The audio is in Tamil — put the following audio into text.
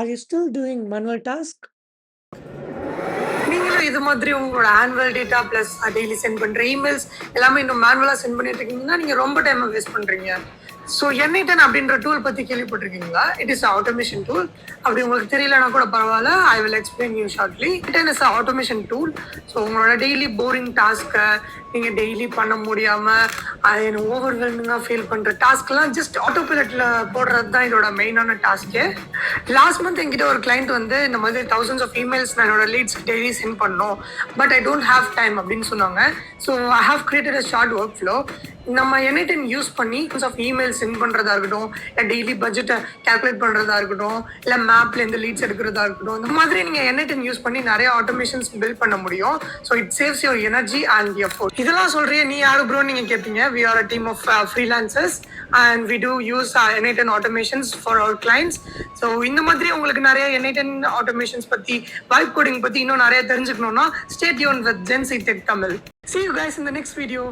Are you still doing manual task? நீங்களும் இது மாதிரி உங்களோட annual data plus daily sent பண்ற இமெயில்ஸ் எல்லாமே இன்னும் மேனுவலா சென்ட் பண்ணிட்டு இருக்கீங்கன்னா நீங்க ரொம்ப டைம் வேஸ்ட் பண்றீங்க. ஸோ N8N அப்படின்ற டூல் பத்தி கேள்விப்பட்டிருக்கீங்களா? It is automation tool. அப்படி உங்களுக்கு தெரியலனா கூட பரவாயில்ல, I will explain you shortly. N8N is automation tool. So உங்களோட டெய்லி போரிங் டாஸ்க்கை நீங்க டெய்லி பண்ண முடியாம அது ஓவர்வெல்மிங்கா ஃபீல் பண்ற டாஸ்க்லாம் ஜஸ்ட் ஆட்டோ பைலட்ல போடுறது தான் இதோட மெயினான டாஸ்க்கு. லாஸ்ட் மந்த் என்கிட்ட ஒரு கிளைண்ட் வந்து இந்த மாதிரி thousands ஆஃப் இமெயில்ஸ் நான் என்னோட லீட்ஸ் டெய்லி சென்ட் பண்ணோம், but I don't have time அப்படின்னு சொன்னாங்க. So I have created a short work flow. நம்ம N8N யூஸ் பண்ணி ஆஃப் இமெயில் சென்ட் பண்ணுறதா இருக்கட்டும், இல்லை டெய்லி பட்ஜெட்டை கேல்குலேட் பண்ணுறதா இருக்கட்டும், இல்லை மேப்ல இருந்து லீட்ஸ் எடுக்கிறதா இருக்கட்டும், இந்த மாதிரி நீங்கள் N8N யூஸ் பண்ணி நிறைய ஆட்டோமேஷன்ஸ் பில்ட் பண்ண முடியும். So it saves your energy and effort. இதெல்லாம் சொல்கிறேன் நீ யாரு ப்ரோ நீங்கள் கேட்பீங்க. We are a team of freelancers and we do use N8N automations for our clients. So இந்த மாதிரி உங்களுக்கு நிறைய N8N ஆட்டோமேஷன்ஸ் பற்றி, வைப் கோடிங் பற்றி இன்னும் நிறைய தெரிஞ்சுக்கணும்னா stay tuned with Gen Z tech Tamil. See you guys in the next video.